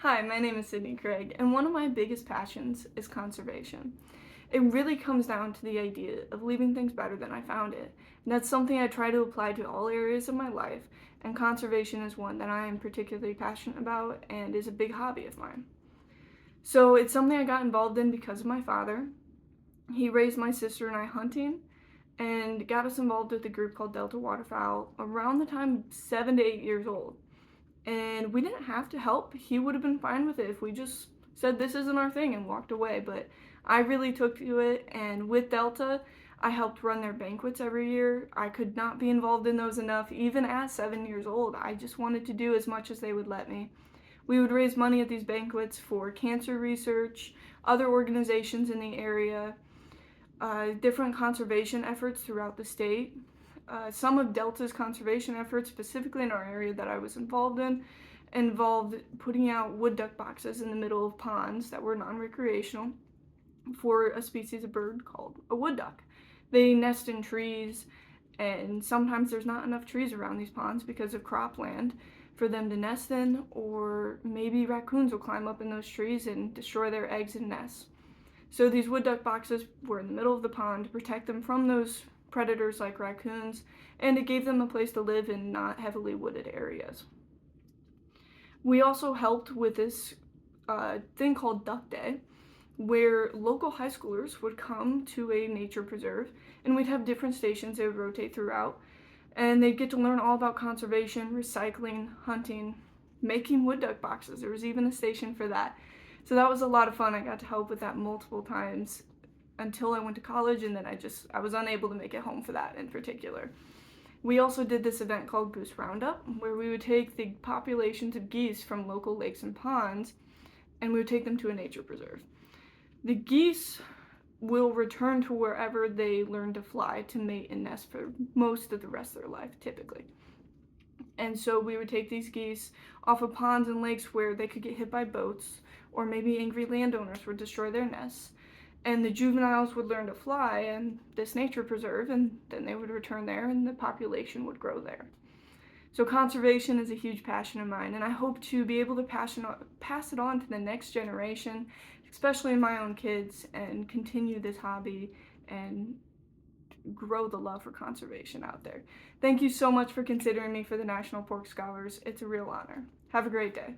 Hi, my name is Sydney Craig, and one of my biggest passions is conservation. It really comes down to the idea of leaving things better than I found it, and that's something I try to apply to all areas of my life, and conservation is one that I am particularly passionate about and is a big hobby of mine. So it's something I got involved in because of my father. He raised my sister and I hunting, and got us involved with a group called Delta Waterfowl around the time 7 to 8 years old. And we didn't have to help. He would have been fine with it if we just said this isn't our thing and walked away. But I really took to it, and with Delta, I helped run their banquets every year. I could not be involved in those enough, even at 7 years old. I just wanted to do as much as they would let me. We would raise money at these banquets for cancer research, other organizations in the area, different conservation efforts throughout the state. Some of Delta's conservation efforts, specifically in our area that I was involved in, involved putting out wood duck boxes in the middle of ponds that were non-recreational for a species of bird called a wood duck. They nest in trees, and sometimes there's not enough trees around these ponds because of cropland for them to nest in, or maybe raccoons will climb up in those trees and destroy their eggs and nests. So these wood duck boxes were in the middle of the pond to protect them from those predators like raccoons, and it gave them a place to live in not heavily wooded areas. We also helped with this thing called Duck Day, where local high schoolers would come to a nature preserve, and we'd have different stations they would rotate throughout, and they'd get to learn all about conservation, recycling, hunting, making wood duck boxes. There was even a station for that. So that was a lot of fun. I got to help with that multiple times until I went to college, and then I was unable to make it home for that in particular. We also did this event called Goose Roundup, where we would take the populations of geese from local lakes and ponds, and we would take them to a nature preserve. The geese will return to wherever they learn to fly to mate and nest for most of the rest of their life, typically. And so we would take these geese off of ponds and lakes where they could get hit by boats, or maybe angry landowners would destroy their nests. And the juveniles would learn to fly in this nature preserve, and then they would return there and the population would grow there. So conservation is a huge passion of mine, and I hope to be able to pass it on to the next generation, especially my own kids, and continue this hobby and grow the love for conservation out there. Thank you so much for considering me for the National Pork Scholars. It's a real honor. Have a great day.